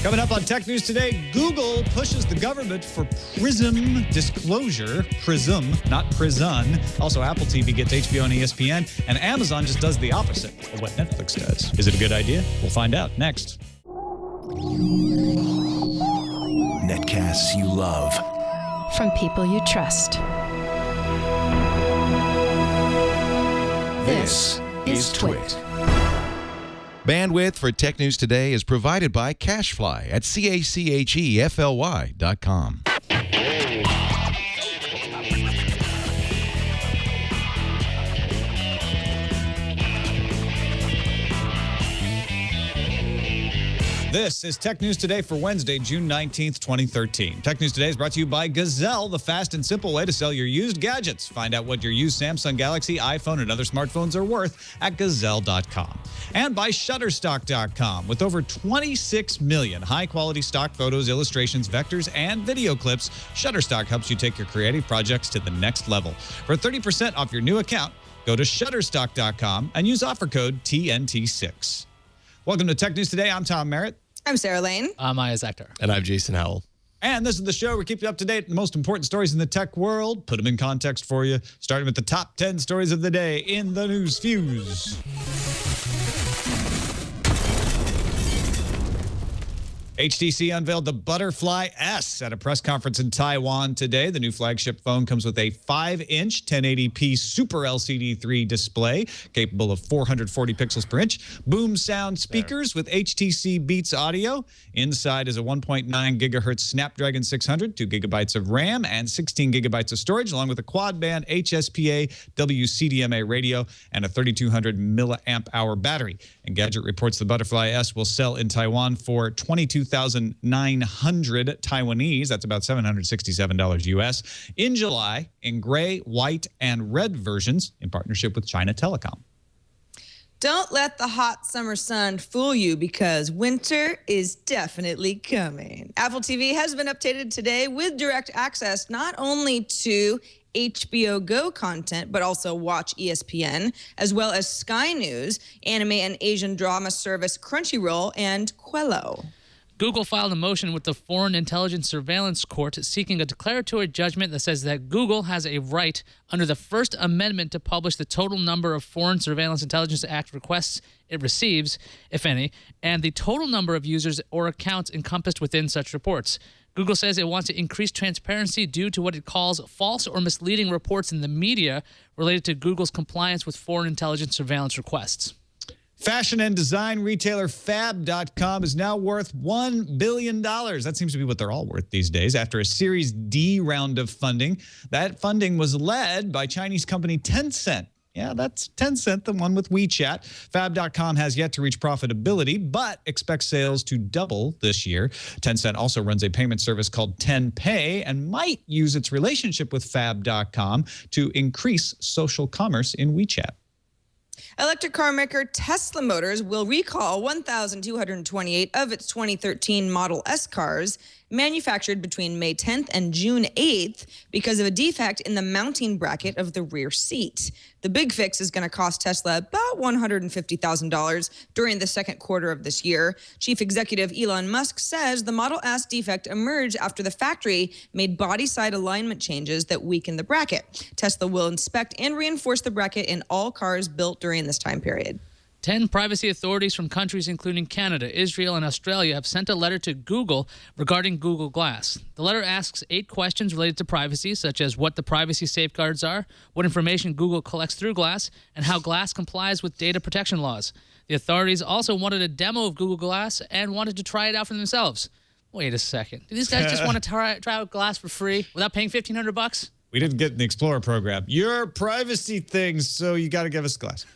Coming up on Tech News Today, Google pushes the government for PRISM disclosure. PRISM, not prison. Also, Apple TV gets HBO and ESPN, and Amazon just does the opposite of what Netflix does. Is it a good idea? We'll find out next. Netcasts you love. From people you trust. This is Twit. Bandwidth for Tech News Today is provided by CacheFly at CACHEFLY.com. This is Tech News Today for Wednesday, June 19th, 2013. Tech News Today is brought to you by Gazelle, the fast and simple way to sell your used gadgets. Find out what your used Samsung Galaxy, iPhone, and other smartphones are worth at Gazelle.com. And by Shutterstock.com. With over 26 million high-quality stock photos, illustrations, vectors, and video clips, Shutterstock helps you take your creative projects to the next level. For 30% off your new account, go to Shutterstock.com and use offer code TNT6. Welcome to Tech News Today. I'm Tom Merritt. I'm Sarah Lane. I'm Maya Zactor. And I'm Jason Howell. And this is the show where we keep you up to date on the most important stories in the tech world, put them in context for you, starting with the top 10 stories of the day in the News Fuse. HTC unveiled the Butterfly S at a press conference in Taiwan today. The new flagship phone comes with a 5-inch 1080p Super LCD3 display capable of 440 pixels per inch, boom sound speakers with HTC Beats audio. Inside is a 1.9 gigahertz Snapdragon 600, 2 gigabytes of RAM, and 16 gigabytes of storage, along with a quad-band HSPA WCDMA radio and a 3200 milliamp hour battery. Engadget reports the Butterfly S will sell in Taiwan for $22,900 Taiwanese. That's about $767 US in July in gray, white, and red versions in partnership with China Telecom. Don't let the hot summer sun fool you, because winter is definitely coming. Apple TV has been updated today with direct access not only to HBO Go content, but also Watch ESPN, as well as Sky News, anime and Asian drama service Crunchyroll, and Quello. Google filed a motion with the Foreign Intelligence Surveillance Court seeking a declaratory judgment that says that Google has a right under the First Amendment to publish the total number of Foreign Surveillance Intelligence Act requests it receives, if any, and the total number of users or accounts encompassed within such reports. Google says it wants to increase transparency due to what it calls false or misleading reports in the media related to Google's compliance with foreign intelligence surveillance requests. Fashion and design retailer Fab.com is now worth $1 billion. That seems to be what they're all worth these days after a Series D round of funding. That funding was led by Chinese company Tencent. Yeah, that's Tencent, the one with WeChat. Fab.com has yet to reach profitability, but expects sales to double this year. Tencent also runs a payment service called TenPay and might use its relationship with Fab.com to increase social commerce in WeChat. Electric car maker Tesla Motors will recall 1,228 of its 2013 Model S cars manufactured between May 10th and June 8th because of a defect in the mounting bracket of the rear seat. The big fix is going to cost Tesla about $150,000 during the second quarter of this year. Chief Executive Elon Musk says the Model S defect emerged after the factory made body side alignment changes that weakened the bracket. Tesla will inspect and reinforce the bracket in all cars built during this time period. 10 privacy authorities from countries including Canada, Israel, and Australia have sent a letter to Google regarding Google Glass. The letter asks 8 questions related to privacy, such as what the privacy safeguards are, what information Google collects through Glass, and how Glass complies with data protection laws. The authorities also wanted a demo of Google Glass and wanted to try it out for themselves. Wait a second. Do these guys just want to try out Glass for free without paying $1,500? We didn't get in the Explorer program. Your privacy things, so you got to give us Glass.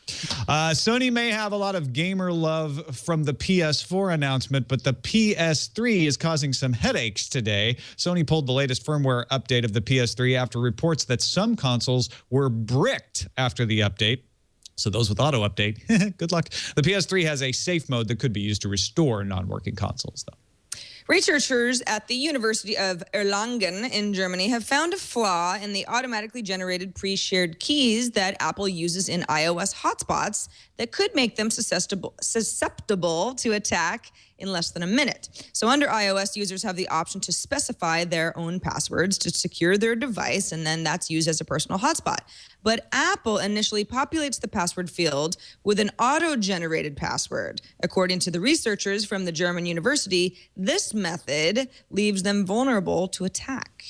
Sony may have a lot of gamer love from the PS4 announcement, but the PS3 is causing some headaches today. Sony pulled the latest firmware update of the PS3 after reports that some consoles were bricked after the update. So those with auto update, good luck. The PS3 has a safe mode that could be used to restore non-working consoles, though. Researchers at the University of Erlangen in Germany have found a flaw in the automatically generated pre-shared keys that Apple uses in iOS hotspots that could make them susceptible to attack in less than a minute. So under iOS, users have the option to specify their own passwords to secure their device, and then that's used as a personal hotspot. But Apple initially populates the password field with an auto-generated password. According to the researchers from the German university, this method leaves them vulnerable to attack.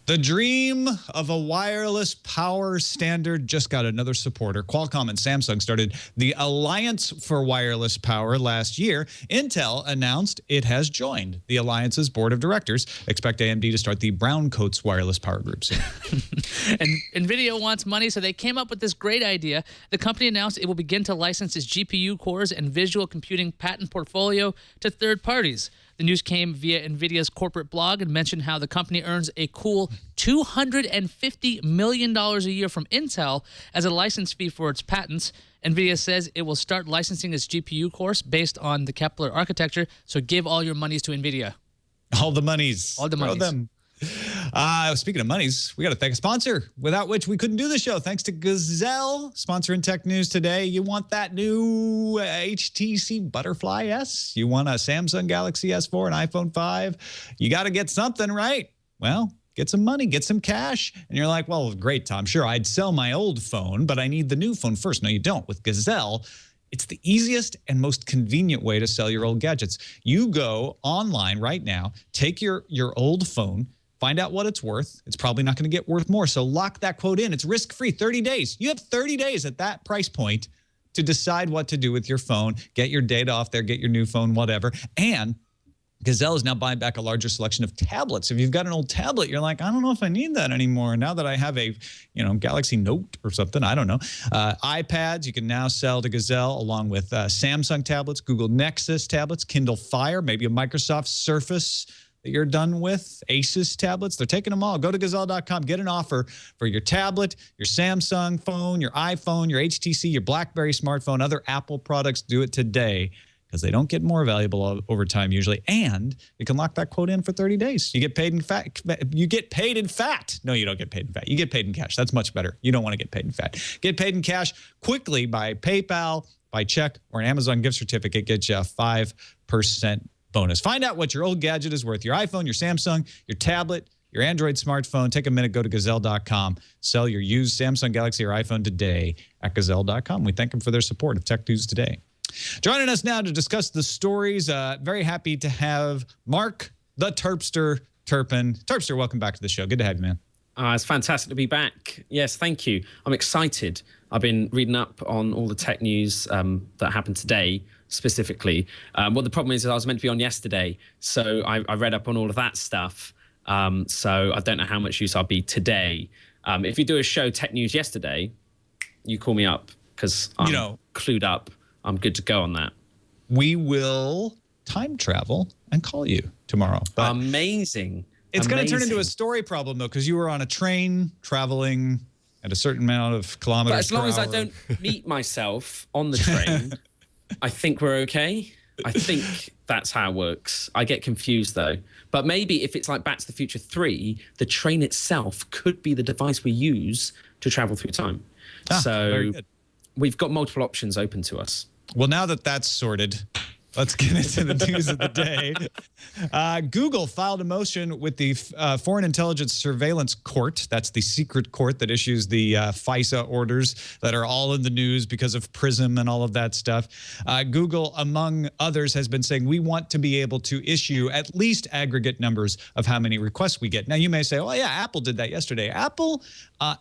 The dream of a wireless power standard just got another supporter. Qualcomm and Samsung started the Alliance for Wireless Power last year. Intel announced it has joined the Alliance's board of directors. Expect AMD to start the Brown Coats Wireless Power Group soon. And NVIDIA wants money, so they came up with this great idea. The company announced it will begin to license its GPU cores and visual computing patent portfolio to third parties. The news came via NVIDIA's corporate blog and mentioned how the company earns a cool $250 million a year from Intel as a license fee for its patents. NVIDIA says it will start licensing its GPU cores based on the Kepler architecture, so give all your monies to NVIDIA. All the monies. All the monies. Throw them. Speaking of monies, we got to thank a sponsor without which we couldn't do the show. Thanks to Gazelle, sponsoring Tech News today. You want that new HTC Butterfly S? You want a Samsung Galaxy S4, an iPhone 5? You got to get something, right? Well, get some money, get some cash. And you're like, well, great, Tom. Sure, I'd sell my old phone, but I need the new phone first. No, you don't. With Gazelle, it's the easiest and most convenient way to sell your old gadgets. You go online right now, take your old phone, find out what it's worth. It's probably not going to get worth more. So lock that quote in. It's risk-free, 30 days. You have 30 days at that price point to decide what to do with your phone, get your data off there, get your new phone, whatever. And Gazelle is now buying back a larger selection of tablets. If you've got an old tablet, you're like, I don't know if I need that anymore. Now that I have a, Galaxy Note or something, I don't know. iPads, you can now sell to Gazelle along with Samsung tablets, Google Nexus tablets, Kindle Fire, maybe a Microsoft Surface that you're done with, Asus tablets. They're taking them all. Go to Gazelle.com. Get an offer for your tablet, your Samsung phone, your iPhone, your HTC, your BlackBerry smartphone, other Apple products. Do it today because they don't get more valuable over time usually. And you can lock that quote in for 30 days. You get paid in fat. You get paid in fat. No, you don't get paid in fat. You get paid in cash. That's much better. You don't want to get paid in fat. Get paid in cash quickly by PayPal, by check, or an Amazon gift certificate. Get you a 5% bonus. Find out what your old gadget is worth. Your iPhone, your Samsung, your tablet, your Android smartphone. Take a minute, go to Gazelle.com. Sell your used Samsung Galaxy or iPhone today at Gazelle.com. We thank them for their support of Tech News Today. Joining us now to discuss the stories, very happy to have Mark the Terpster Turpin. Terpster, welcome back to the show. Good to have you, man. It's fantastic to be back. Yes, thank you. I'm excited. I've been reading up on all the tech news that happened today, specifically. What the problem is I was meant to be on yesterday, so I read up on all of that stuff. So I don't know how much use I'll be today. If you do a show, Tech News Yesterday, you call me up because I'm clued up. I'm good to go on that. We will time travel and call you tomorrow. But amazing. It's going to turn into a story problem, though, because you were on a train traveling at a certain amount of kilometers per hour. But as long as I don't meet myself on the train, I think we're okay. I think that's how it works. I get confused, though. But maybe if it's like Back to the Future 3, the train itself could be the device we use to travel through time. So we've got multiple options open to us. Well, now that that's sorted, let's get into the news of the day. Google filed a motion with the Foreign Intelligence Surveillance Court. That's the secret court that issues the FISA orders that are all in the news because of PRISM and all of that stuff. Google, among others, has been saying we want to be able to issue at least aggregate numbers of how many requests we get. Now, you may say, oh, yeah, Apple did that yesterday. Apple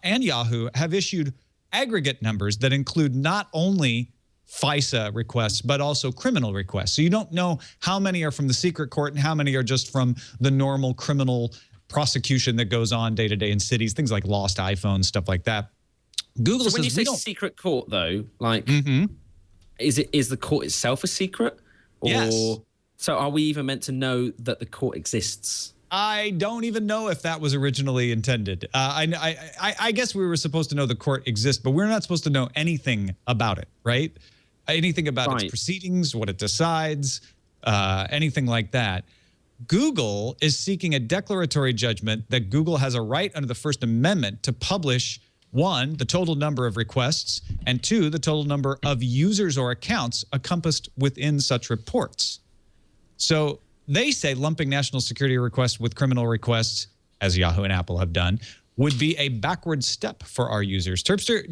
and Yahoo have issued aggregate numbers that include not only FISA requests, but also criminal requests. So you don't know how many are from the secret court and how many are just from the normal criminal prosecution that goes on day to day in cities, things like lost iPhones, stuff like that. Google says when you say secret court, though, like, is the court itself a secret? Or, yes. So are we even meant to know that the court exists? I don't even know if that was originally intended. I guess we were supposed to know the court exists, but we're not supposed to know anything about it, right? Anything about its proceedings, what it decides, anything like that. Google is seeking a declaratory judgment that Google has a right under the First Amendment to publish, 1, the total number of requests, and 2, the total number of users or accounts encompassed within such reports. So they say lumping national security requests with criminal requests, as Yahoo and Apple have done, would be a backward step for our users. Terpster,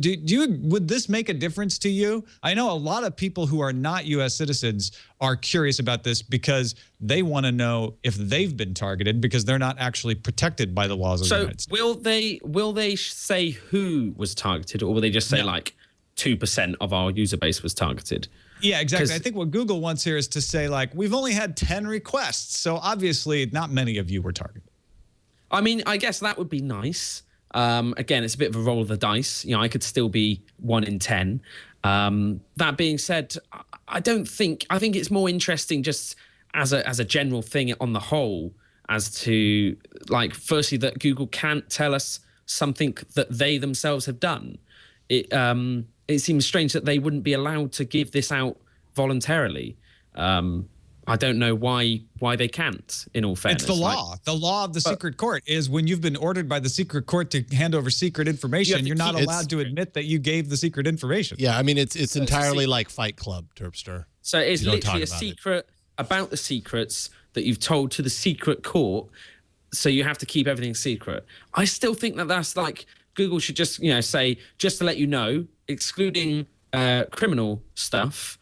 would this make a difference to you? I know a lot of people who are not U.S. citizens are curious about this because they want to know if they've been targeted because they're not actually protected by the laws of the United States. Will they say who was targeted, or will they just say like 2% of our user base was targeted? Yeah, exactly. I think what Google wants here is to say, like, we've only had 10 requests, so obviously not many of you were targeted. I mean, I guess that would be nice. Again, it's a bit of a roll of the dice. You know, I could still be 1 in 10. That being said, I think it's more interesting just as a general thing on the whole, as to, like, firstly, that Google can't tell us something that they themselves have done. It seems strange that they wouldn't be allowed to give this out voluntarily. I don't know why they can't, in all fairness. It's the law. The law of the secret court is when you've been ordered by the secret court to hand over secret information, you're not allowed to admit that you gave the secret information. Yeah, I mean, it's entirely like Fight Club, Terpster. So it's literally a secret about the secrets that you've told to the secret court, so you have to keep everything secret. I still think that's like, Google should just, say, just to let you know, excluding criminal stuff,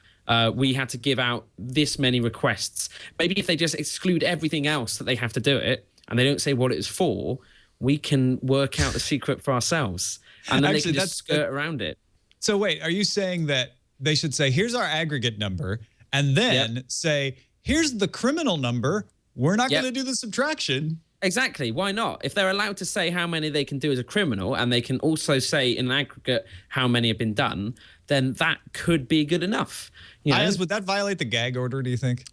we had to give out this many requests. Maybe if they just exclude everything else that they have to do it, and they don't say what it's for, we can work out the secret for ourselves. And then they can just skirt around it. So wait, are you saying that they should say, here's our aggregate number, and then say, here's the criminal number. We're not going to do the subtraction. Exactly. Why not? If they're allowed to say how many they can do as a criminal, and they can also say in an aggregate how many have been done, then that could be good enough. Would that violate the gag order, do you think?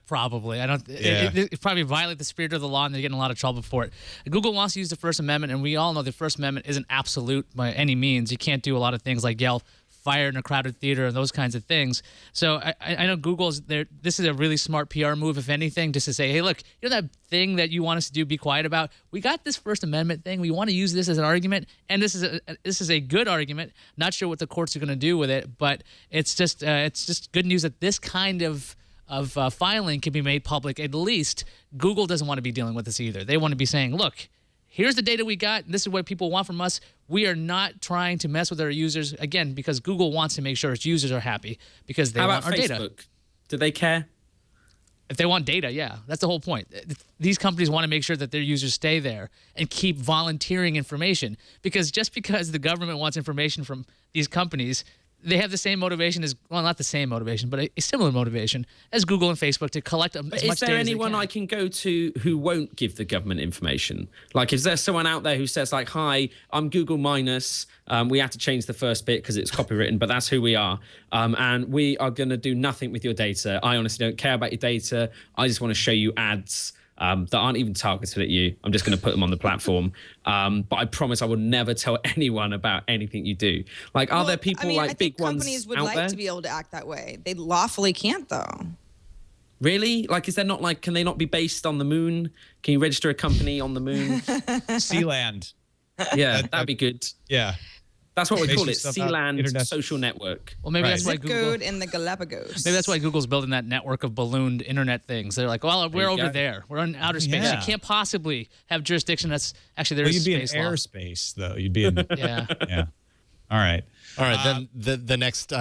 Probably. I don't. It probably violate the spirit of the law, and they're getting a lot of trouble for it. Google wants to use the First Amendment, and we all know the First Amendment isn't absolute by any means. You can't do a lot of things like yell fire in a crowded theater and those kinds of things. So I know Google's there. This is a really smart PR move, if anything, just to say, hey, look, that thing that you want us to do, be quiet about. We got this First Amendment thing. We want to use this as an argument, and this is a good argument. Not sure what the courts are going to do with it, but it's just good news that this kind of filing can be made public. At least Google doesn't want to be dealing with this either. They want to be saying, look, here's the data we got. This is what people want from us. We are not trying to mess with our users, again, because Google wants to make sure its users are happy because they want our data. How about Facebook? Do they care? If they want data, yeah. That's the whole point. These companies want to make sure that their users stay there and keep volunteering information, because just because the government wants information from these companies, they have the same motivation as, well, not the same motivation, but a similar motivation as Google and Facebook to collect as much data as they can. Is there anyone I can go to who won't give the government information? Like, is there someone out there who says, like, hi, I'm Google minus, we have to change the first bit because it's copywritten, but that's who we are. And we are going to do nothing with your data. I honestly don't care about your data. I just want to show you ads that aren't even targeted at you. I'm just going to put them on the platform. But I promise I will never tell anyone about anything you do. Like, are there people big ones companies would out like there? to be able to act that way. They lawfully can't, though. Really? Like, is there not, like, can they not be based on the moon? Can you register a company on the moon? Sealand. Yeah, that'd be good. Yeah. That's what we call it, Based on Sealand internet. Social Network. Well, maybe that's why Zip Google. code in the Galapagos. Maybe that's why Google's building that network of ballooned internet things. They're like, well, we're over there. We're in outer space. Yeah. You can't possibly have jurisdiction. That's actually Well, there's you'd be in space law. airspace, though. You'd be in. Yeah. Yeah. All right. All right, then the next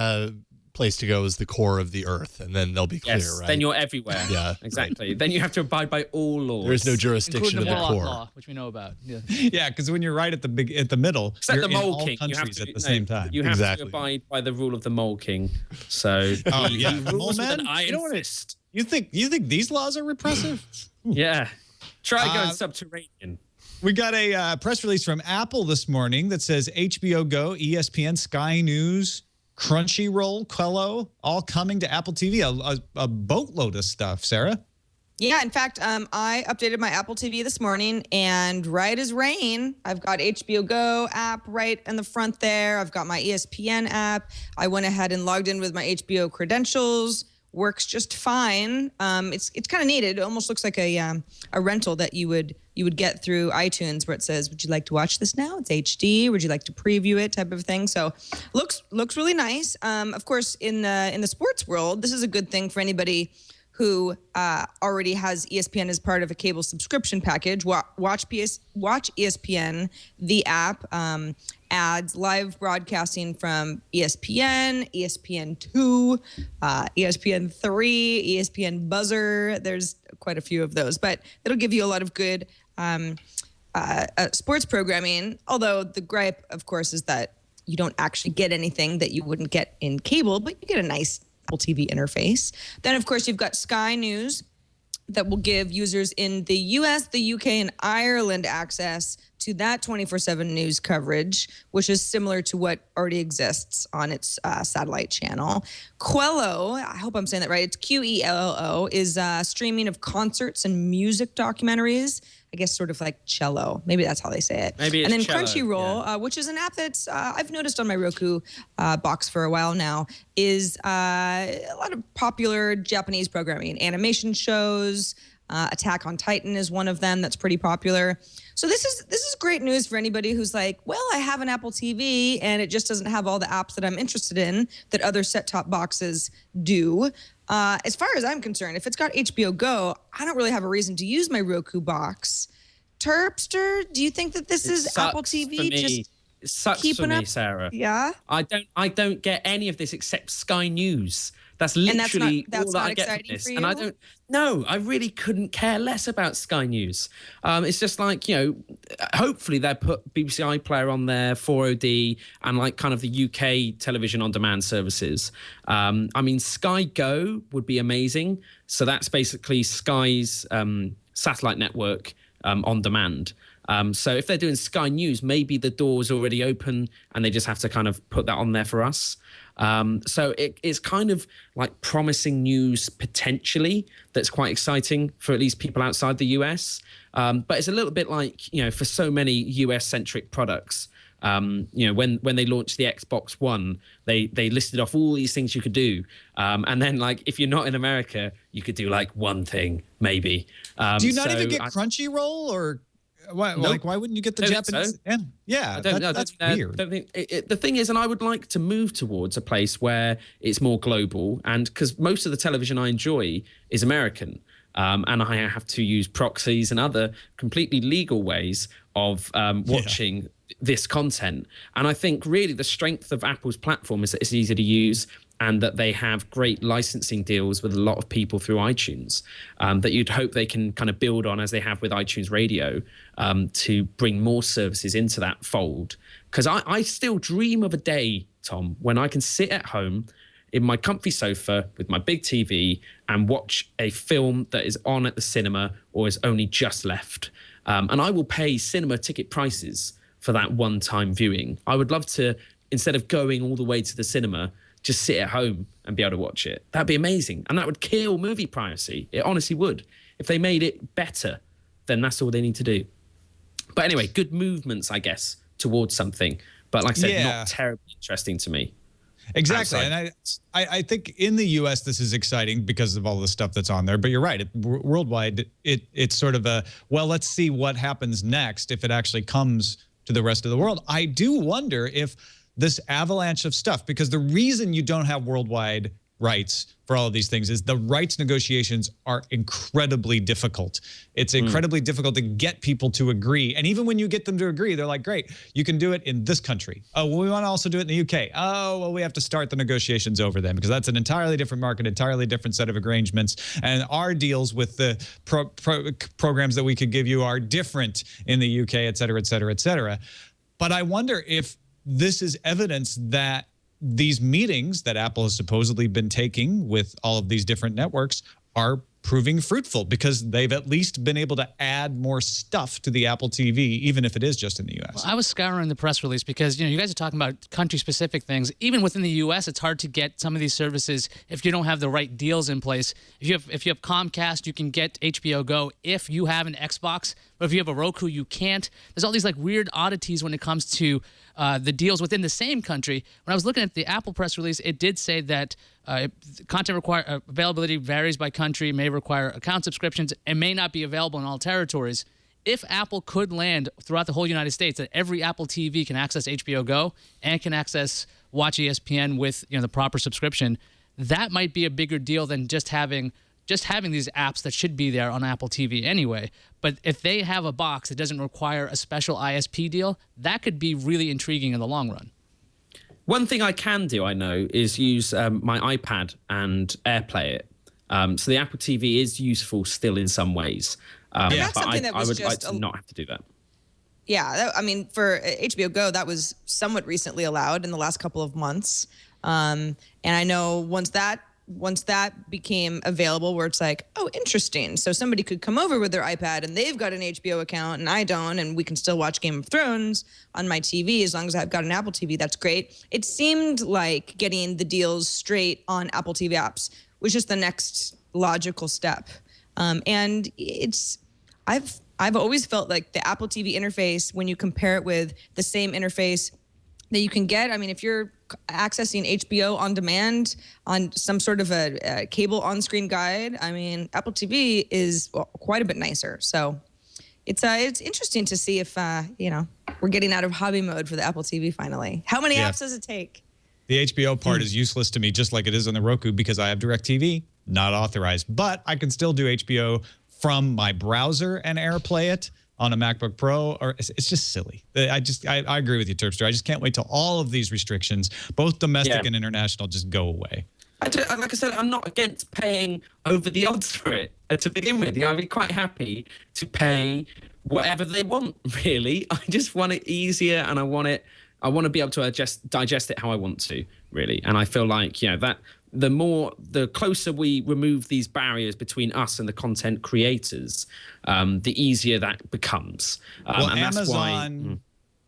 place to go is the core of the Earth, and then they'll be clear, Yes, right? then you're everywhere. Yeah, exactly. Then you have to abide by all laws. There's no jurisdiction Including in the the Morlock core. law, which we know about. Yeah. Yeah, because when you're right at the middle, It's like you're the in Mole all King. You have countries to, at the same time. You have Exactly. to abide by the rule of the Mole King. So Oh, yeah. he The rules Mole with Man? an iron You know what fist. You think these laws are repressive? Yeah. Try going subterranean. We got a press release from Apple this morning that says HBO Go, ESPN, Sky News, Crunchyroll, Quello, all coming to Apple TV. A boatload of stuff, Sarah. Yeah, in fact, I updated my Apple TV this morning, and right as rain, I've got HBO Go app right in the front there. I've got my ESPN app. I went ahead and logged in with my HBO credentials. Works just fine. It's kind of neat. It almost looks like a rental that you would get through iTunes, where it says, "Would you like to watch this now? It's HD. Would you like to preview it?" type of thing. So looks really nice. Of course, in the sports world, this is a good thing for anybody who already has ESPN as part of a cable subscription package. Watch ESPN, the app, adds live broadcasting from ESPN, ESPN2, ESPN3, ESPN Buzzer. There's quite a few of those, but it'll give you a lot of good sports programming. Although the gripe, of course, is that you don't actually get anything that you wouldn't get in cable, but you get a nice Apple TV interface. Then, of course, you've got Sky News that will give users in the US, the UK, and Ireland access to that 24/7 news coverage, which is similar to what already exists on its satellite channel. Quello, I hope I'm saying that right, it's QELLO, is streaming of concerts and music documentaries. I guess sort of like cello. Maybe that's how they say it. Maybe it's and then cello, Crunchyroll, which is an app that's I've noticed on my Roku box for a while now, is a lot of popular Japanese programming, animation shows. Attack on Titan is one of them that's pretty popular. So this is great news for anybody who's like, well, I have an Apple TV and it just doesn't have all the apps that I'm interested in that other set-top boxes do. As far as I'm concerned, if it's got HBO Go, I don't really have a reason to use my Roku box. Terpster, do you think that this is Apple TV just it sucks keeping for me, up? Sarah. Yeah. I don't get any of this except Sky News. That's literally all that I get from this. And I don't. No, I really couldn't care less about Sky News. It's just like, hopefully they put BBC iPlayer on there, 4OD, and like kind of the UK television on demand services. I mean, Sky Go would be amazing. So that's basically Sky's satellite network on demand. So if they're doing Sky News, maybe the door's already open and they just have to kind of put that on there for us. So it's kind of like promising news potentially that's quite exciting for at least people outside the US. But it's a little bit like, for so many US-centric products, when they launched the Xbox One, they listed off all these things you could do. And then, like, if you're not in America, you could do, like, one thing, maybe. Do you not even get Crunchyroll or... Why, Nope. Like, why wouldn't you get the Japanese? So. Yeah, that's weird. The thing is, and I would like to move towards a place where it's more global, and because most of the television I enjoy is American, and I have to use proxies and other completely legal ways of watching this content. And I think really the strength of Apple's platform is that it's easy to use, and that they have great licensing deals with a lot of people through iTunes that you'd hope they can kind of build on as they have with iTunes Radio to bring more services into that fold. Because I still dream of a day, Tom, when I can sit at home in my comfy sofa with my big TV and watch a film that is on at the cinema or is only just left. And I will pay cinema ticket prices for that one-time viewing. I would love to, instead of going all the way to the cinema, just sit at home and be able to watch it. That'd be amazing. And that would kill movie piracy. It honestly would. If they made it better, then that's all they need to do. But anyway, good movements, I guess, towards something. But like I said, not terribly interesting to me. Exactly. Outside. And I think in the U.S. this is exciting because of all the stuff that's on there. But you're right. Worldwide, it's sort of let's see what happens next if it actually comes to the rest of the world. I do wonder if this avalanche of stuff, because the reason you don't have worldwide rights for all of these things is the rights negotiations are incredibly difficult. It's incredibly difficult to get people to agree. And even when you get them to agree, they're like, great, you can do it in this country. Oh, well, we want to also do it in the UK. Oh, well, we have to start the negotiations over then because that's an entirely different market, entirely different set of arrangements. And our deals with the programs that we could give you are different in the UK, et cetera, et cetera, et cetera. But I wonder if this is evidence that these meetings that Apple has supposedly been taking with all of these different networks are proving fruitful because they've at least been able to add more stuff to the Apple TV, even if it is just in the U.S. Well, I was scouring the press release because, you guys are talking about country-specific things. Even within the U.S., it's hard to get some of these services if you don't have the right deals in place. If you have Comcast, you can get HBO Go if you have an Xbox, but if you have a Roku, you can't. There's all these like weird oddities when it comes to the deals within the same country. When I was looking at the Apple press release, it did say that content availability varies by country, may require account subscriptions, and may not be available in all territories. If Apple could land throughout the whole United States that every Apple TV can access HBO Go and can access Watch ESPN with the proper subscription, that might be a bigger deal than just having just having these apps that should be there on Apple TV anyway. But if they have a box that doesn't require a special ISP deal, that could be really intriguing in the long run. One thing I can do, I know, is use my iPad and AirPlay it. So the Apple TV is useful still in some ways. That's but something that was I would just like to not have to do that. Yeah, I mean, for HBO Go, that was somewhat recently allowed in the last couple of months. And I know once that became available, where it's like, oh, interesting. So somebody could come over with their iPad and they've got an HBO account and I don't, and we can still watch Game of Thrones on my TV as long as I've got an Apple TV. That's great. It seemed like getting the deals straight on Apple TV apps was just the next logical step. And I've always felt like the Apple TV interface, when you compare it with the same interface that you can get, I mean, if you're accessing HBO on demand on some sort of a cable on-screen guide, I mean, Apple TV is quite a bit nicer. So it's interesting to see if, we're getting out of hobby mode for the Apple TV finally. How many apps does it take? The HBO part is useless to me, just like it is on the Roku, because I have DirecTV, not authorized. But I can still do HBO from my browser and AirPlay it on a MacBook Pro. Or it's just silly. I agree with you, Terpster. I just can't wait till all of these restrictions, both domestic and international, just go away. Like I said, I'm not against paying over the odds for it to begin with. I'd be quite happy to pay whatever they want, really. I just want it easier, and I want to be able to digest it how I want to, really. And I feel like, that the closer we remove these barriers between us and the content creators, the easier that becomes. Well, and that's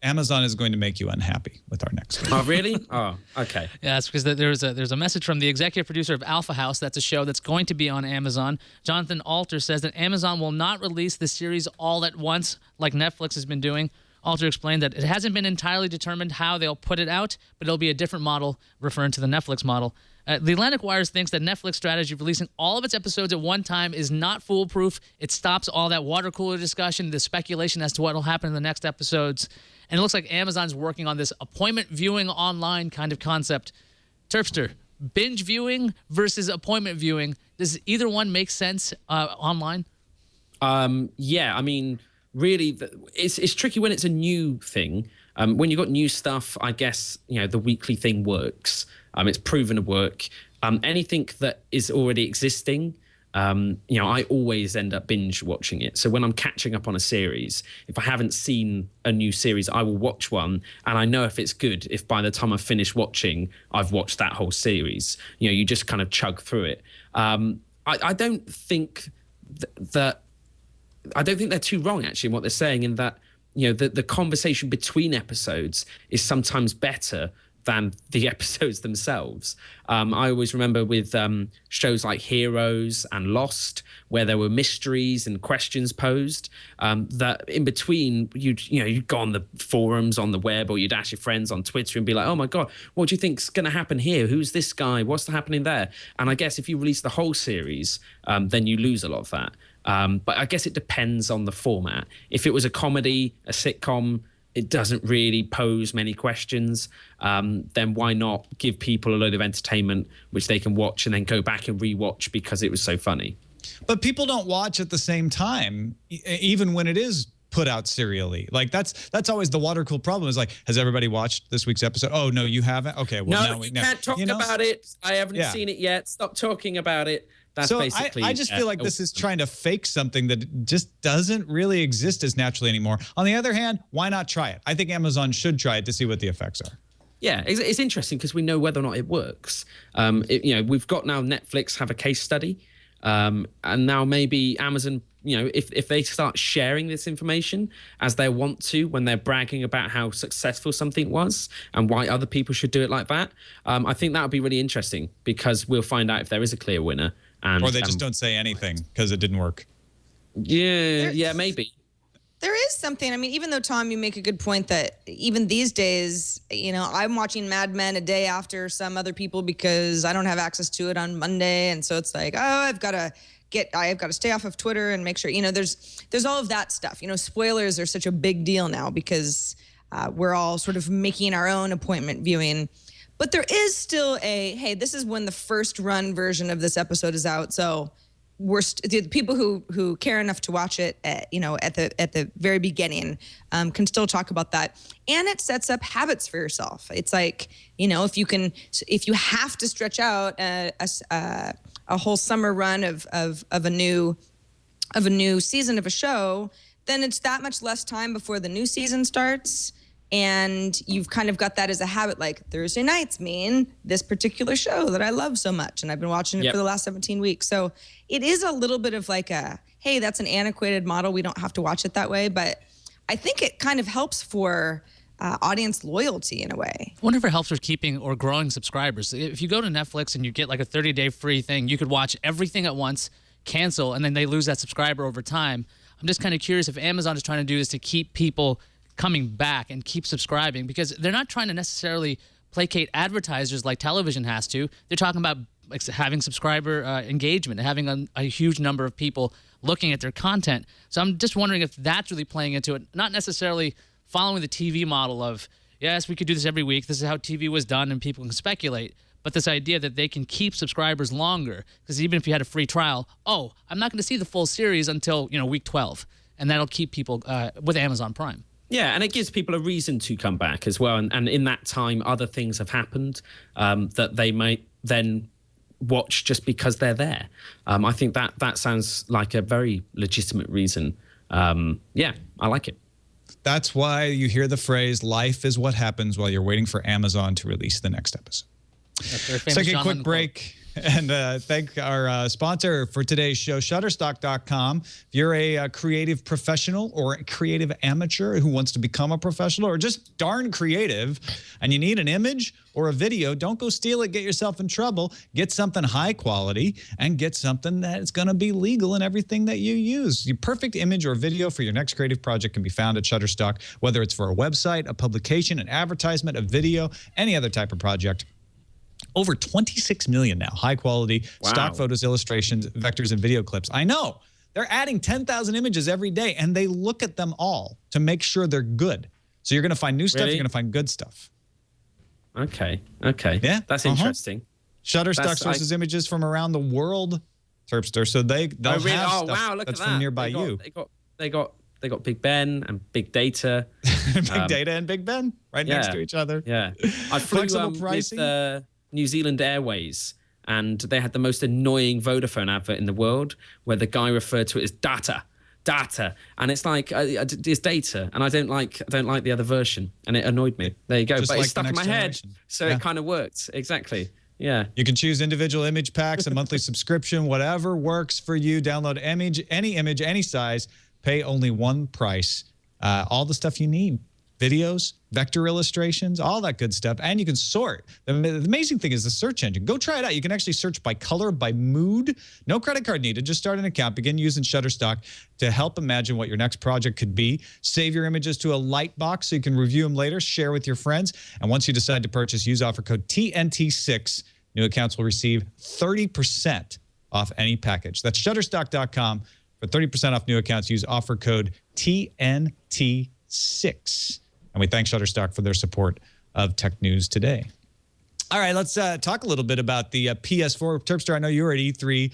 Amazon is going to make you unhappy with our next one. Oh, really? Oh, okay. Yeah, that's because there's a message from the executive producer of Alpha House. That's a show that's going to be on Amazon. Jonathan Alter says that Amazon will not release the series all at once like Netflix has been doing. Alter explained that it hasn't been entirely determined how they'll put it out, but it'll be a different model, referring to the Netflix model. The Atlantic Wires thinks that Netflix strategy of releasing all of its episodes at one time is not foolproof. It stops all that water cooler discussion, the speculation as to what will happen in the next episodes. And it looks like Amazon's working on this appointment viewing online kind of concept. Terpster, binge viewing versus appointment viewing, does either one make sense online? Yeah, I mean, really, it's tricky when it's a new thing. When you've got new stuff, I guess, the weekly thing works. It's proven to work. Anything that is already existing, I always end up binge watching it. So when I'm catching up on a series, if I haven't seen a new series, I will watch one, and I know if it's good if by the time I finish watching, I've watched that whole series. You just kind of chug through it. I don't think that I don't think they're too wrong, actually, in what they're saying, in that, the conversation between episodes is sometimes better than the episodes themselves. I always remember with shows like Heroes and Lost, where there were mysteries and questions posed, that in between you'd go on the forums on the web, or you'd ask your friends on Twitter and be like, oh my God, what do you think's going to happen here? Who's this guy? What's happening there? And I guess if you release the whole series, then you lose a lot of that. But I guess it depends on the format. If it was a comedy, a sitcom, it doesn't really pose many questions, then why not give people a load of entertainment which they can watch and then go back and rewatch because it was so funny? But people don't watch at the same time, even when it is put out serially. Like that's always the water cooled problem, is like, has everybody watched this week's episode? Oh, no, you haven't? Okay, well, no, you can't talk about it. I haven't seen it yet. Stop talking about it. That's so basically, I just feel like this is trying to fake something that just doesn't really exist as naturally anymore. On the other hand, why not try it? I think Amazon should try it to see what the effects are. Yeah, it's interesting because we know whether or not it works. We've got now Netflix have a case study, and now maybe Amazon, if they start sharing this information as they want to when they're bragging about how successful something was and why other people should do it like that, I think that would be really interesting, because we'll find out if there is a clear winner. Or they just don't say anything because it didn't work. Yeah, maybe. There is something. I mean, even though, Tom, you make a good point that even these days, I'm watching Mad Men a day after some other people because I don't have access to it on Monday. And so it's like, oh, I've got to stay off of Twitter and make sure, there's all of that stuff. Spoilers are such a big deal now because we're all sort of making our own appointment viewing. But there is still hey, this is when the first run version of this episode is out. So the people who care enough to watch it, at the very beginning, can still talk about that. And it sets up habits for yourself. It's like, if you have to stretch out a whole summer run of a new season of a show, then it's that much less time before the new season starts. And you've kind of got that as a habit, like Thursday nights mean this particular show that I love so much. And I've been watching it for the last 17 weeks. So it is a little bit of like hey, that's an antiquated model. We don't have to watch it that way. But I think it kind of helps for audience loyalty in a way. I wonder if it helps with keeping or growing subscribers. If you go to Netflix and you get like a 30-day free thing, you could watch everything at once, cancel, and then they lose that subscriber over time. I'm just kind of curious if Amazon is trying to do this to keep people coming back and keep subscribing, because they're not trying to necessarily placate advertisers like television has to. They're talking about having subscriber engagement and having a huge number of people looking at their content. So I'm just wondering if that's really playing into it, not necessarily following the TV model of, yes, we could do this every week, this is how TV was done, and people can speculate, but this idea that they can keep subscribers longer, because even if you had a free trial, I'm not going to see the full series until week 12, and that'll keep people with Amazon Prime. Yeah, and it gives people a reason to come back as well. And in that time, other things have happened that they might then watch just because they're there. I think that sounds like a very legitimate reason. Yeah, I like it. That's why you hear the phrase, life is what happens while you're waiting for Amazon to release the next episode. Let's take a quick break and thank our sponsor for today's show, Shutterstock.com. If you're a creative professional or a creative amateur who wants to become a professional or just darn creative and you need an image or a video, don't go steal it, get yourself in trouble. Get something high quality and get something that is going to be legal in everything that you use. Your perfect image or video for your next creative project can be found at Shutterstock, whether it's for a website, a publication, an advertisement, a video, any other type of project. Over 26 million now, high-quality stock photos, illustrations, vectors, and video clips. I know. They're adding 10,000 images every day, and they look at them all to make sure they're good. So you're going to find new stuff. You're going to find good stuff. Okay. Yeah? That's interesting. Shutterstock sources images from around the world, Terpster, so they'll have stuff look that's at from that. nearby you. They got Big Ben and Big Data. Big Data and Big Ben right next to each other. Yeah. I flew Flexible pricing. with New Zealand Airways, and they had the most annoying Vodafone advert in the world where the guy referred to it as data, and it's like it's data, and I don't like the other version, and it annoyed me. There you go. Just but like it's stuck in my head, so it kind of worked. Exactly. Yeah. You can choose individual image packs, a monthly subscription, whatever works for you. Download any image, any size, pay only one price. All the stuff you need. Videos, vector illustrations, all that good stuff. And you can sort. The amazing thing is the search engine. Go try it out. You can actually search by color, by mood. No credit card needed. Just start an account. Begin using Shutterstock to help imagine what your next project could be. Save your images to a Lightbox so you can review them later, share with your friends. And once you decide to purchase, use offer code TNT6. New accounts will receive 30% off any package. That's Shutterstock.com. For 30% off new accounts, use offer code TNT6. And we thank Shutterstock for their support of Tech News Today. All right, let's talk a little bit about the PS4. Terpster, I know you were at E3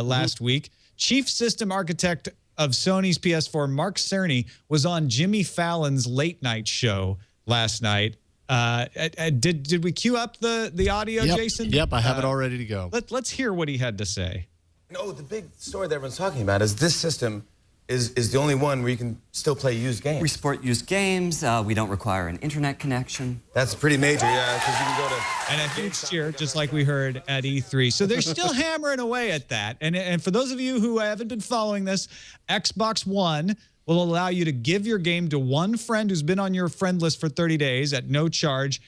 last week. Chief System Architect of Sony's PS4, Mark Cerny, was on Jimmy Fallon's late night show last night. Did we cue up the audio, Jason? Yep, I have it all ready to go. Let's hear what he had to say. The big story that everyone's talking about is this system is the only one where you can still play used games. We support used games. We don't require an internet connection. That's pretty major, yeah, because you can go to... And a huge cheer, just like we heard at E3. So they're still hammering away at that. And for those of you who haven't been following this, Xbox One will allow you to give your game to one friend who's been on your friend list for 30 days at no charge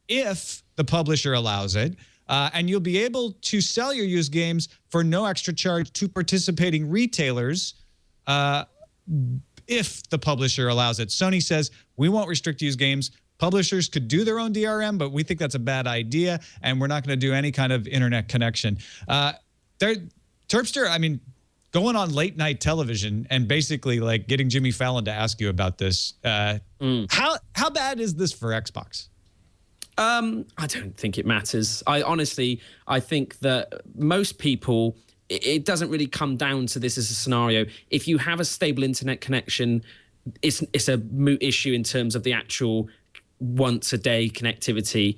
if the publisher allows it. And you'll be able to sell your used games for no extra charge to participating retailers if the publisher allows it. Sony says, we won't restrict used games. Publishers could do their own DRM, but we think that's a bad idea, and we're not going to do any kind of internet connection. Terpster, I mean, going on late night television and basically like getting Jimmy Fallon to ask you about this, how bad is this for Xbox? I don't think it matters. I think that most people it doesn't really come down to this as a scenario. If you have a stable internet connection, it's a moot issue in terms of the actual once a day connectivity.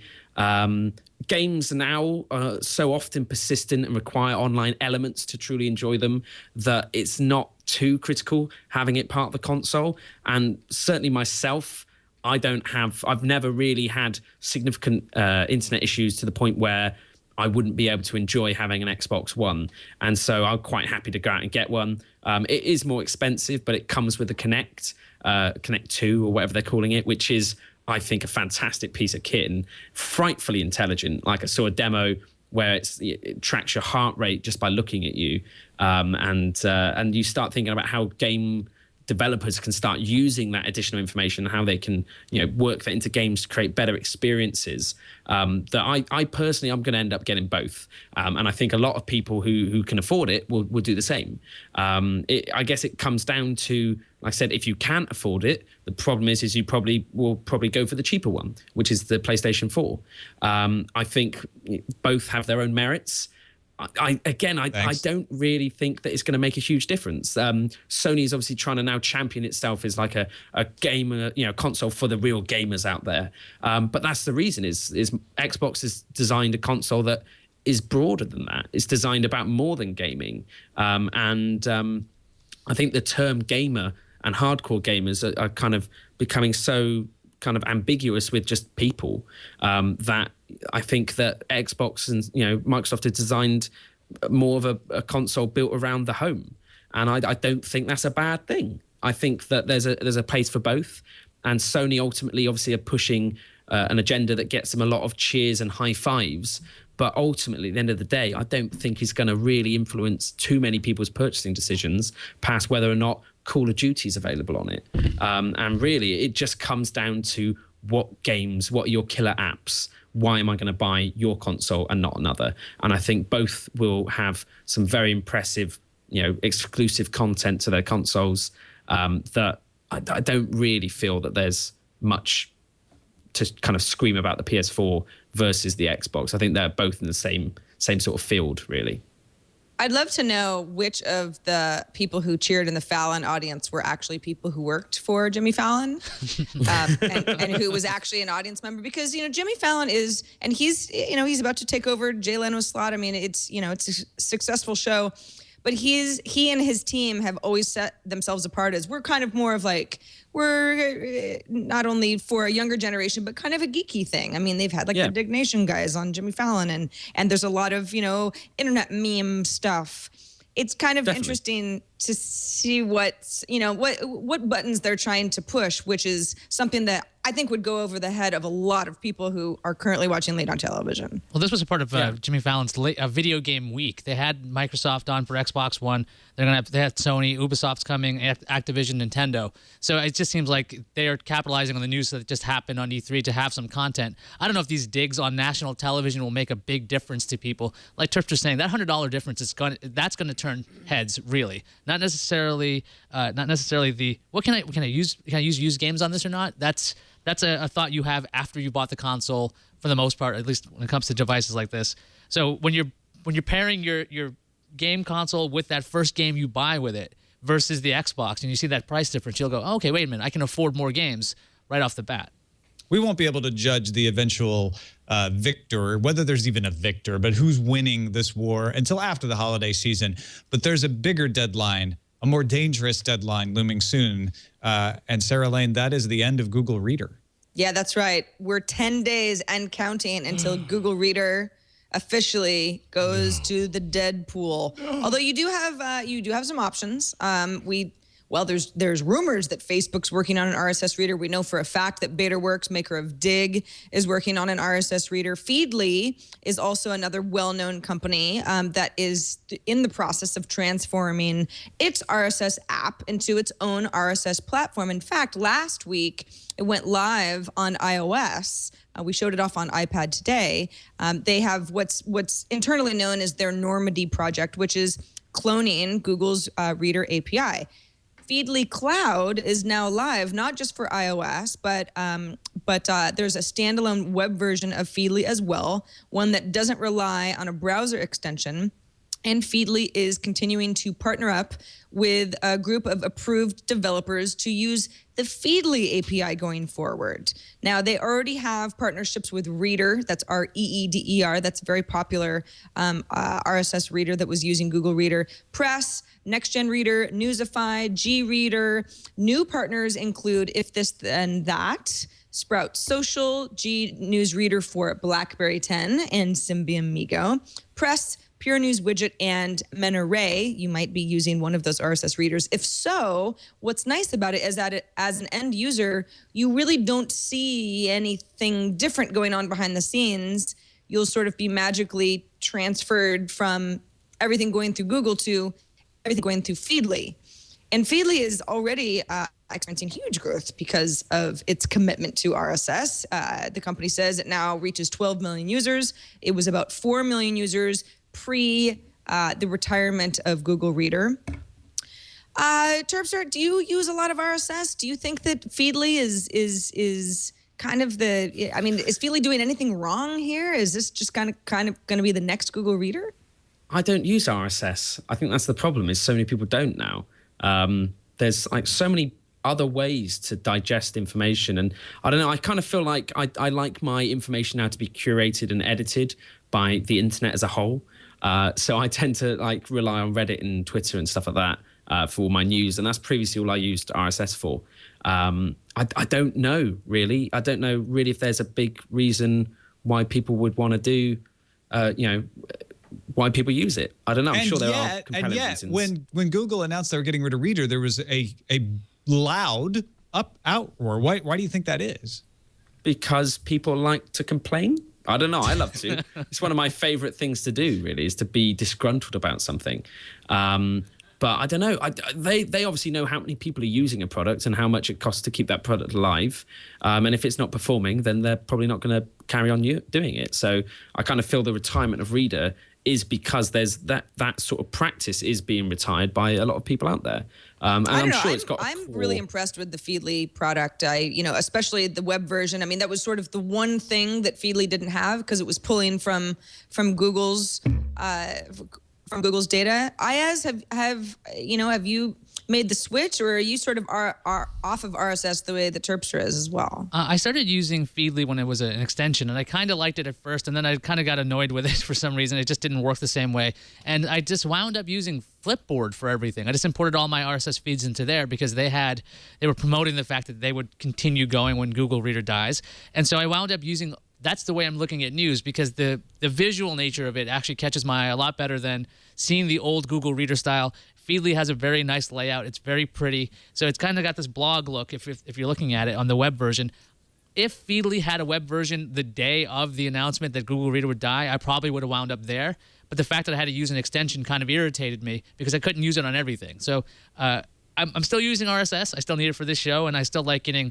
Games now are so often persistent and require online elements to truly enjoy them that it's not too critical having it part of the console. And certainly myself, I've never really had significant internet issues to the point where I wouldn't be able to enjoy having an Xbox One. And so I'm quite happy to go out and get one. It is more expensive, but it comes with the Connect 2 or whatever they're calling it, which is, I think, a fantastic piece of kit and frightfully intelligent. Like I saw a demo where it tracks your heart rate just by looking at you, and you start thinking about how game developers can start using that additional information, how they can work that into games to create better experiences. That I personally, I'm going to end up getting both, and I think a lot of people who can afford it will do the same. I guess it comes down to, like I said, if you can't afford it, the problem is you will probably go for the cheaper one, which is the PlayStation 4. I think both have their own merits. I don't really think that it's going to make a huge difference. Sony is obviously trying to now champion itself as like a gamer, console for the real gamers out there. But that's the reason is Xbox has designed a console that is broader than that. It's designed about more than gaming. I think the term gamer and hardcore gamers are kind of becoming so kind of ambiguous with just people that I think that Xbox and Microsoft have designed more of a console built around the home, and I don't think that's a bad thing. I think that there's a place for both, and Sony ultimately obviously are pushing an agenda that gets them a lot of cheers and high fives. But ultimately, at the end of the day, I don't think it's going to really influence too many people's purchasing decisions past whether or not Call of Duty is available on it. And really, it just comes down to what games, what are your killer apps? Why am I going to buy your console and not another? And I think both will have some very impressive, exclusive content to their consoles that I don't really feel that there's much to kind of scream about the PS4 versus the Xbox. I think they're both in the same sort of field, really. I'd love to know which of the people who cheered in the Fallon audience were actually people who worked for Jimmy Fallon and who was actually an audience member, because, Jimmy Fallon is, and he's about to take over Jay Leno's slot. I mean, it's a successful show, but he and his team have always set themselves apart as we're kind of more of like, we're not only for a younger generation, but kind of a geeky thing. I mean, they've had the Dig Nation guys on Jimmy Fallon, and there's a lot of, internet meme stuff. It's kind of interesting to see what buttons they're trying to push, which is something that I think would go over the head of a lot of people who are currently watching late on television. Well, this was a part of Jimmy Fallon's video game week. They had Microsoft on for Xbox One. They had Sony, Ubisoft's coming, Activision, Nintendo. So it just seems like they are capitalizing on the news that just happened on E3 to have some content. I don't know if these digs on national television will make a big difference to people. Like Turf was saying, that $100 difference that's going to turn heads, really. Not necessarily the can I use used games on this or not? That's a thought you have after you bought the console, for the most part, at least when it comes to devices like this. So when you're pairing your game console with that first game you buy with it versus the Xbox, and you see that price difference, you'll go, oh, okay, wait a minute, I can afford more games right off the bat. We won't be able to judge the eventual victor, whether there's even a victor, but who's winning this war until after the holiday season. But there's a bigger deadline, a more dangerous deadline looming soon. And Sarah Lane, that is the end of Google Reader. Yeah, that's right. We're 10 days and counting until Google Reader officially goes to the dead pool. Although you do have some options. There's rumors that Facebook's working on an RSS reader. We know for a fact that BetaWorks, maker of Dig, is working on an RSS reader. Feedly is also another well-known company that is in the process of transforming its RSS app into its own RSS platform. In fact, last week, it went live on iOS. We showed it off on iPad today. They have what's internally known as their Normandy project, which is cloning Google's Reader API. Feedly Cloud is now live, not just for iOS, but there's a standalone web version of Feedly as well, one that doesn't rely on a browser extension. And Feedly is continuing to partner up with a group of approved developers to use the Feedly API going forward. Now, they already have partnerships with Reader, that's R-E-E-D-E-R, that's a very popular RSS reader that was using Google Reader, Press, NextGen Reader, Newsify, G-Reader. New partners include If This Then That, Sprout Social, G News Reader for BlackBerry 10, and Symbian Migo, Press, Pure News Widget, and Menarray. You might be using one of those RSS readers. If so, what's nice about it is that as an end user, you really don't see anything different going on behind the scenes. You'll sort of be magically transferred from everything going through Google to everything going through Feedly. And Feedly is already experiencing huge growth because of its commitment to RSS. The company says it now reaches 12 million users. It was about 4 million users pre the retirement of Google Reader. Terpster, do you use a lot of RSS? Do you think that Feedly is kind of the? I mean, is Feedly doing anything wrong here? Is this just kind of going to be the next Google Reader? I don't use RSS. I think that's the problem. Is so many people don't now. There's like so many other ways to digest information, and I don't know. I kind of feel like I like my information now to be curated and edited by the internet as a whole. So I tend to like rely on Reddit and Twitter and stuff like that for all my news, and that's previously all I used RSS for. I don't know really. I don't know really if there's a big reason why people would want to do, why people use it. I don't know. I'm sure there are compelling reasons. When Google announced they were getting rid of Reader, there was a loud outroar. Why do you think that is? Because people like to complain. I don't know. I love to. It's one of my favorite things to do, really, is to be disgruntled about something. But I don't know. They obviously know how many people are using a product and how much it costs to keep that product alive. And if it's not performing, then they're probably not going to carry on doing it. So I kind of feel the retirement of Reader is because there's that sort of practice is being retired by a lot of people out there. And I'm sure it's got I'm really impressed with the Feedly product. Especially the web version. I mean, that was sort of the one thing that Feedly didn't have because it was pulling from Google's data. Ayaz, have you made the switch, or are you sort of are off of RSS the way that Terpster is as well? I started using Feedly when it was an extension, and I kind of liked it at first, and then I kind of got annoyed with it for some reason. It just didn't work the same way, and I just wound up using Flipboard for everything. I just imported all my RSS feeds into there because they were promoting the fact that they would continue going when Google Reader dies, and so I wound up using. That's the way I'm looking at news because the visual nature of it actually catches my eye a lot better than seeing the old Google Reader style. Feedly has a very nice layout. It's very pretty. So it's kind of got this blog look if you're looking at it on the web version. If Feedly had a web version the day of the announcement that Google Reader would die, I probably would have wound up there. But the fact that I had to use an extension kind of irritated me because I couldn't use it on everything. So I'm still using RSS. I still need it for this show, and I still like getting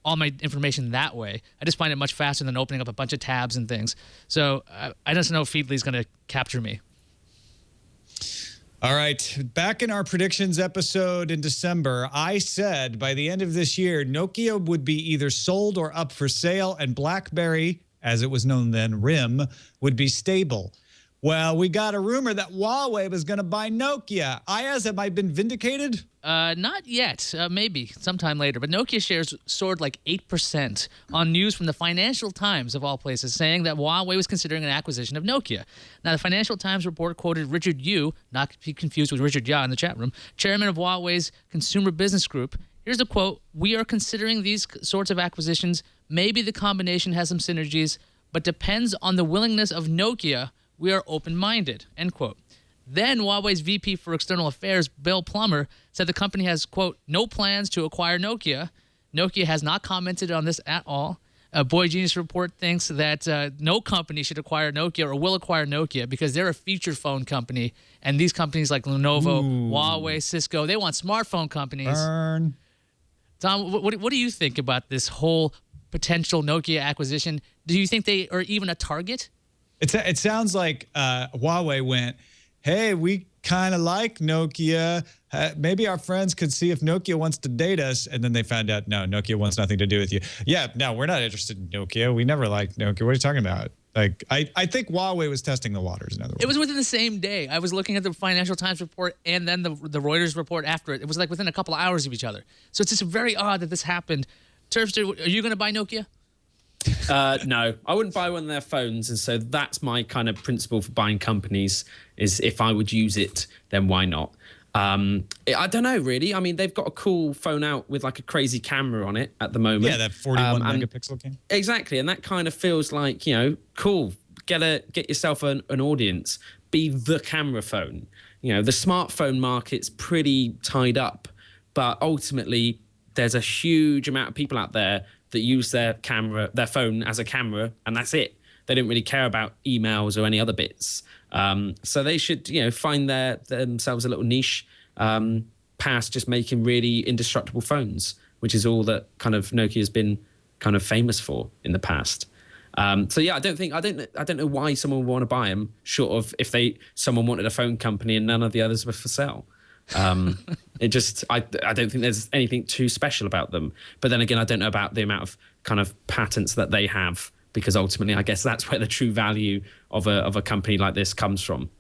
all my information that way. I just find it much faster than opening up a bunch of tabs and things. So I just know Feedly's going to capture me. All right. Back in our predictions episode in December, I said by the end of this year, Nokia would be either sold or up for sale, and BlackBerry, as it was known then, RIM, would be stable. Well, we got a rumor that Huawei was going to buy Nokia. Ayaz, have I been vindicated? Not yet. Maybe sometime later. But Nokia shares soared like 8% on news from the Financial Times, of all places, saying that Huawei was considering an acquisition of Nokia. Now, the Financial Times report quoted Richard Yu, not to be confused with Richard Ya in the chat room, chairman of Huawei's Consumer Business Group. Here's the quote: "We are considering these sorts of acquisitions. Maybe the combination has some synergies, but depends on the willingness of Nokia. We are open-minded," end quote. Then Huawei's VP for External Affairs, Bill Plummer, said the company has, quote, "no plans to acquire Nokia." Nokia has not commented on this at all. Boy Genius Report thinks that no company should acquire Nokia or will acquire Nokia because they're a feature phone company, and these companies like Lenovo, Huawei, Cisco, they want smartphone companies. Burn. Tom, what do you think about this whole potential Nokia acquisition? Do you think they are even a target? It sounds like Huawei went, hey, we kind of like Nokia. Maybe our friends could see if Nokia wants to date us. And then they found out, no, Nokia wants nothing to do with you. Yeah, no, we're not interested in Nokia. We never liked Nokia. What are you talking about? Like, I think Huawei was testing the waters, in other words. It was within the same day. I was looking at the Financial Times report and then the Reuters report after it. It was like within a couple of hours of each other. So it's just very odd that this happened. Turfster, are you going to buy Nokia? No, I wouldn't buy one of their phones. And so that's my kind of principle for buying companies is if I would use it, then why not? I don't know, really. I mean, they've got a cool phone out with like a crazy camera on it at the moment. Yeah, that 41 megapixel camera. Exactly. And that kind of feels like, cool. Get yourself an audience. Be the camera phone. The smartphone market's pretty tied up. But ultimately, there's a huge amount of people out there that use their phone as a camera, and that's it. They don't really care about emails or any other bits. So they should, find themselves a little niche past just making really indestructible phones, which is all that kind of Nokia's been kind of famous for in the past. So yeah, I don't know why someone would want to buy them, short of if someone wanted a phone company and none of the others were for sale. I don't think there's anything too special about them. But then again, I don't know about the amount of kind of patents that they have, because ultimately, I guess that's where the true value of a company like this comes from.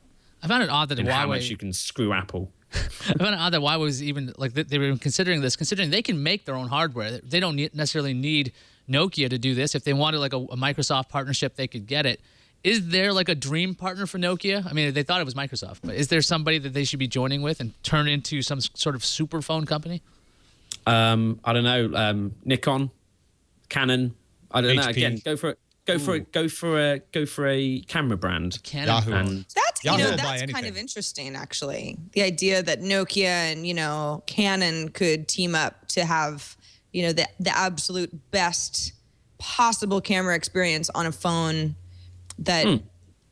I found it odd that and Huawei, how much you can screw Apple. I found it odd that Huawei was even like they were considering they can make their own hardware. They don't necessarily need Nokia to do this. If they wanted like a Microsoft partnership, they could get it. Is there like a dream partner for Nokia? I mean, they thought it was Microsoft, but is there somebody that they should be joining with and turn into some sort of super phone company? I don't know. Nikon, Canon. I don't know. HP. Again, go for a camera brand. Canon. Yahoo. And That's Yahoo will buy that's anything. kind of interesting, actually. The idea that Nokia and Canon could team up to have the absolute best possible camera experience on a phone that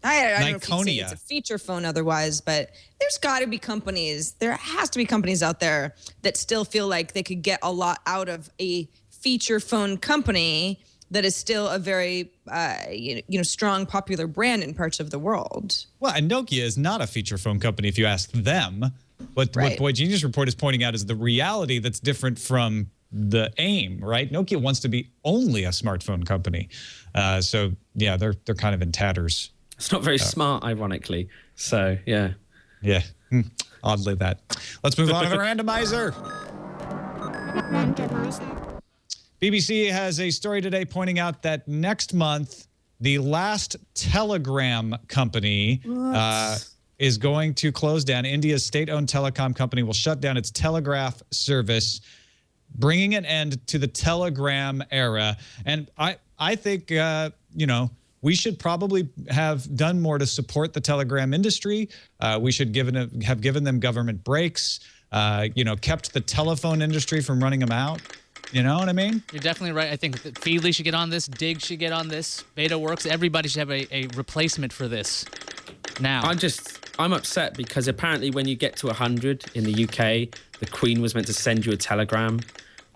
I don't know if you'd say it's a feature phone otherwise, but there has to be companies out there that still feel like they could get a lot out of a feature phone company that is still a very strong popular brand in parts of the world. Well, and Nokia is not a feature phone company if you ask them. What Boy Genius Report is pointing out is the reality that's different from the aim, right? Nokia wants to be only a smartphone company. So yeah, they're kind of in tatters. it's not very smart, ironically. So yeah. Yeah. Oddly that. Let's move on to the randomizer. BBC has a story today pointing out that next month, the last telegram company is going to close down. India's state-owned telecom company will shut down its telegraph service, bringing an end to the telegram era. And I think, we should probably have done more to support the telegram industry. We should have given them government breaks, kept the telephone industry from running them out. You know what I mean? You're definitely right. I think that Feedly should get on this. Dig should get on this. BetaWorks. Everybody should have a replacement for this now. I'm upset because apparently when you get to 100 in the UK, the Queen was meant to send you a telegram.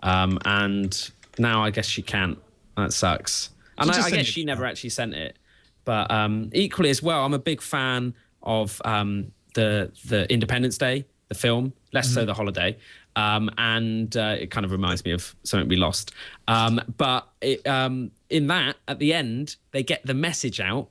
And now I guess she can't. That sucks. And I guess she never actually sent it. But equally as well, I'm a big fan of the Independence Day, the film, less so the holiday. And it kind of reminds me of something we lost. But in that, at the end, they get the message out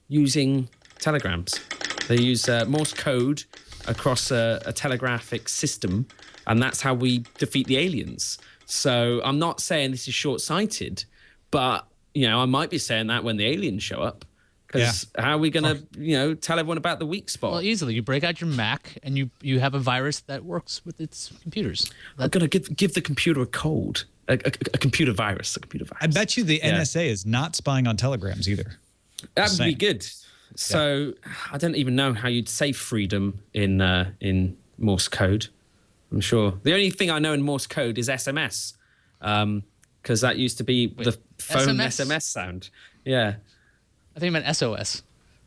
using telegrams. They use Morse code across a telegraphic system, and that's how we defeat the aliens. So I'm not saying this is short-sighted, but, I might be saying that when the aliens show up. Because how are we going to, tell everyone about the weak spot? Well, easily. You break out your Mac and you have a virus that works with its computers. I'm going to give the computer a code, a computer virus, I bet you the NSA is not spying on telegrams either. That would be good. So I don't even know how you'd say freedom in Morse code. I'm sure. The only thing I know in Morse code is SMS, because that used to be the phone SMS sound. Yeah. I think you meant SOS.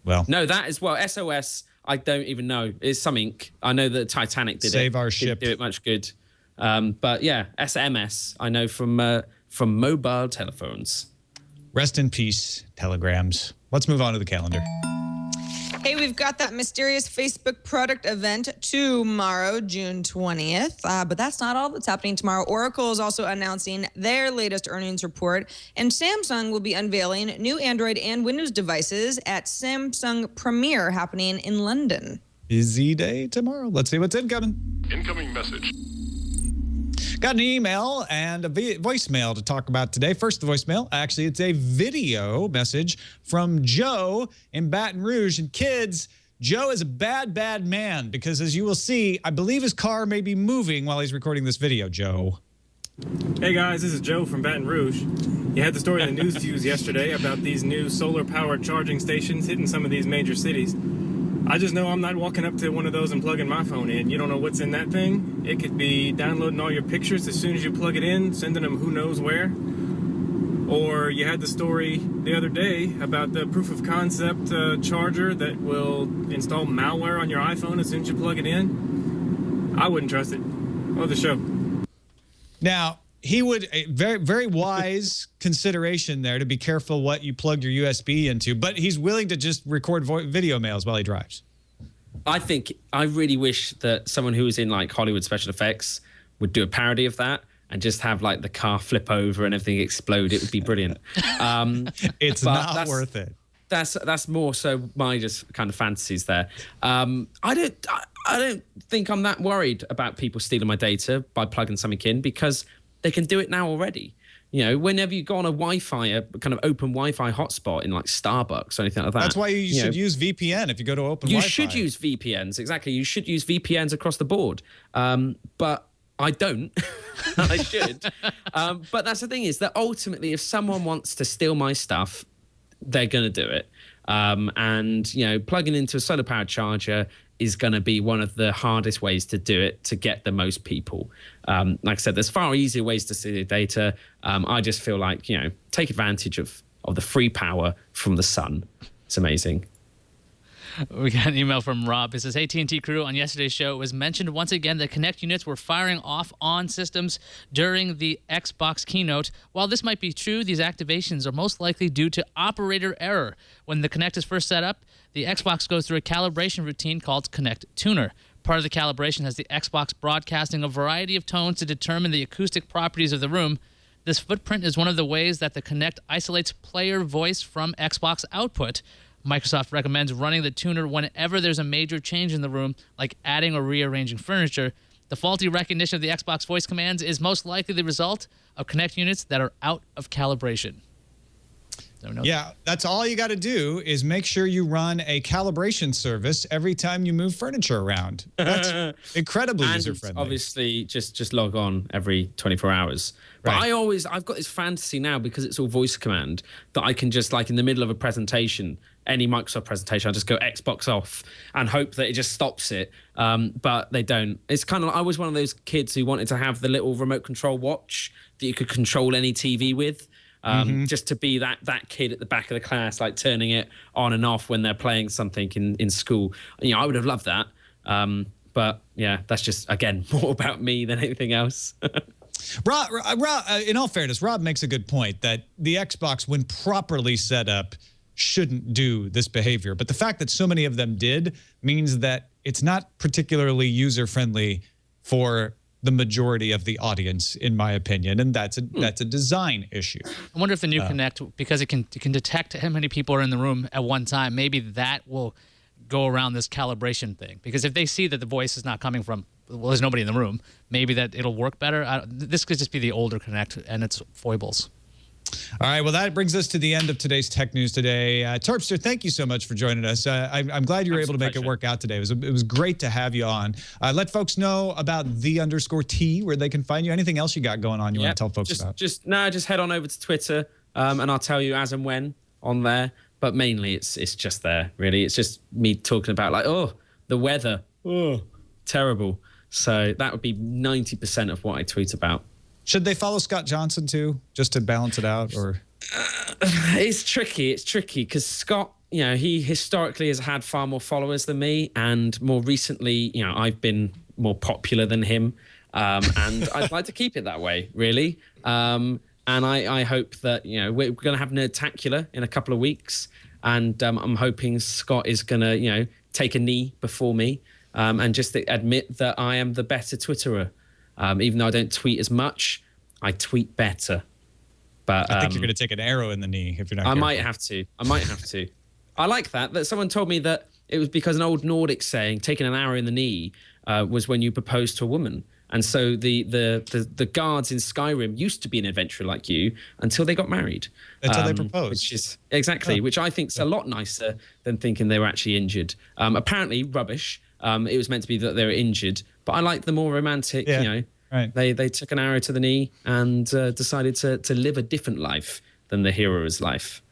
Well, no, that as well. SOS, I don't even know. It's something. I know that Titanic did Save it. our ship. Didn't do it much good. But yeah, SMS, I know from mobile telephones. Rest in peace, telegrams. Let's move on to the calendar. Hey, we've got that mysterious Facebook product event tomorrow, June 20th. But that's not all that's happening tomorrow. Oracle is also announcing their latest earnings report, and Samsung will be unveiling new Android and Windows devices at Samsung Premiere happening in London. Busy day tomorrow. Let's see what's incoming. Incoming message. Got an email and a voicemail to talk about today. First, the voicemail. Actually, it's a video message from Joe in Baton Rouge. And kids, Joe is a bad, bad man because, as you will see, I believe his car may be moving while he's recording this video, Joe. Hey guys, this is Joe from Baton Rouge. You had the story in the news views yesterday about these new solar-powered charging stations hitting some of these major cities. I just know I'm not walking up to one of those and plugging my phone in. You don't know what's in that thing. It could be downloading all your pictures as soon as you plug it in, sending them who knows where. Or you had the story the other day about the proof of concept charger that will install malware on your iPhone as soon as you plug it in. I wouldn't trust it. Oh, the show. Now, he would, a very, very wise consideration there to be careful what you plug your USB into, but he's willing to just record video mails while he drives. I really wish that someone who was in like Hollywood special effects would do a parody of that and just have like the car flip over and everything explode. It would be brilliant. It's not worth it. That's more so my just kind of fantasies there. I don't think I'm that worried about people stealing my data by plugging something in because they can do it now already. You know, whenever you go on a Wi-Fi, a kind of open Wi-Fi hotspot in like Starbucks or anything like that. That's why you should use VPN if you go to open Wi-Fi. You should use VPNs, exactly. You should use VPNs across the board. But I don't. I should. But that's the thing is that ultimately, if someone wants to steal my stuff, they're going to do it. And, you know, plugging into a solar powered charger is going to be one of the hardest ways to do it to get the most people. Like I said, there's far easier ways to steal your data. I just feel like, you know, take advantage of the free power from the sun. It's amazing. We got an email from Rob. It says, AT&T crew, on yesterday's show, it was mentioned once again that Kinect units were firing off on systems during the Xbox keynote. While this might be true, these activations are most likely due to operator error. When the Kinect is first set up, the Xbox goes through a calibration routine called Kinect Tuner. Part of the calibration has the Xbox broadcasting a variety of tones to determine the acoustic properties of the room. This footprint is one of the ways that the Kinect isolates player voice from Xbox output. Microsoft recommends running the tuner whenever there's a major change in the room, like adding or rearranging furniture. The faulty recognition of the Xbox voice commands is most likely the result of Kinect units that are out of calibration. Yeah, that's all you got to do is make sure you run a calibration service every time you move furniture around. That's incredibly user-friendly. Obviously, just log on every 24 hours. But Right. I've got this fantasy now because it's all voice command that I can just like in the middle of a presentation, any Microsoft presentation, I just go Xbox off and hope that it just stops it. But they don't. It's kind of, I was one of those kids who wanted to have the little remote control watch that you could control any TV with. Just to be that kid at the back of the class, like turning it on and off when they're playing something in school. You know, I would have loved that. But yeah, that's just, again, more about me than anything else. Rob, in all fairness, Rob makes a good point that the Xbox, when properly set up, shouldn't do this behavior. But the fact that so many of them did means that it's not particularly user-friendly for the majority of the audience, in my opinion, and that's a design issue. I wonder if the new Kinect, because it can detect how many people are in the room at one time, maybe that will go around this calibration thing. Because if they see that the voice is not coming from, well, there's nobody in the room, maybe that it'll work better. This could just be the older Kinect and its foibles. All right, well, that brings us to the end of today's Tech News today. Terpster, thank you so much for joining us. I'm glad you were able to make it work out today. It was great to have you on. Let folks know about _T, where they can find you. Anything else you got going on you want to tell folks about? Just head on over to Twitter and I'll tell you as and when on there. But mainly it's just there, really. It's just me talking about like, oh, the weather, oh, terrible. So that would be 90% of what I tweet about. Should they follow Scott Johnson too, just to balance it out, or? It's tricky. It's tricky because Scott, you know, he historically has had far more followers than me, and more recently, you know, I've been more popular than him, and I'd like to keep it that way, really. And I hope that, you know, we're going to have Nerdtacular in a couple of weeks, And I'm hoping Scott is going to, take a knee before me and just admit that I am the better Twitterer. Even though I don't tweet as much, I tweet better. But I think you're going to take an arrow in the knee if you're not I careful. might have to. I like that someone told me that it was because an old Nordic saying, taking an arrow in the knee, was when you proposed to a woman. And so the guards in Skyrim used to be an adventurer like you until they got married. Until they proposed. Which is which I think is a lot nicer than thinking they were actually injured. Apparently rubbish. It was meant to be that they were injured, but I like the more romantic, Right. They took an arrow to the knee and decided to live a different life than the hero's life.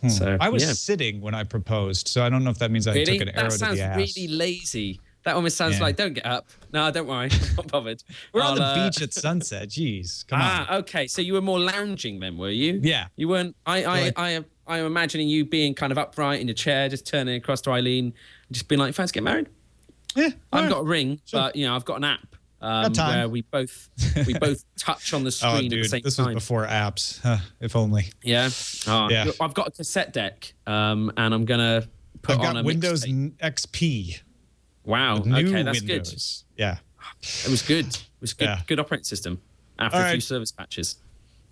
So I was sitting when I proposed, so I don't know if that means I took an arrow to the ass. That sounds really lazy. That almost sounds like, don't get up. No, don't worry. I'm not bothered. We're on the beach at sunset. Jeez, come on. Okay. So you were more lounging then, were you? Yeah. You weren't. I'm imagining you being kind of upright in your chair, just turning across to Eileen, and just being like, "Fancy getting married?" Yeah. I've got a ring, but I've got an app where we both touch on the screen at the same this time. was before apps. If only. Yeah. Yeah. I've got a cassette deck, and I'm gonna put on a Windows mixtape. XP. Wow. New Okay, that's Windows. good. Yeah. It was good. It was good. Yeah. Good operating system after a few service patches.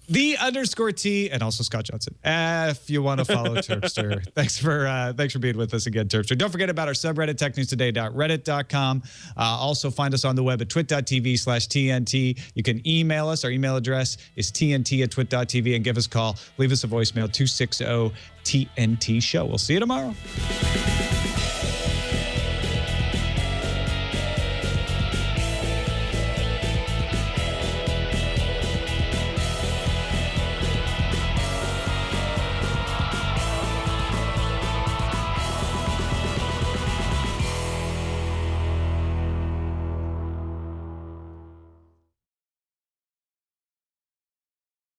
_T and also Scott Johnson. If you want to follow Terpster, thanks for being with us again, Terpster. Don't forget about our subreddit, technewstoday.reddit.com. Also find us on the web at twit.tv/TNT. You can email us. Our email address is tnt@twit.tv, and give us a call. Leave us a voicemail, 260-TNT show. We'll see you tomorrow.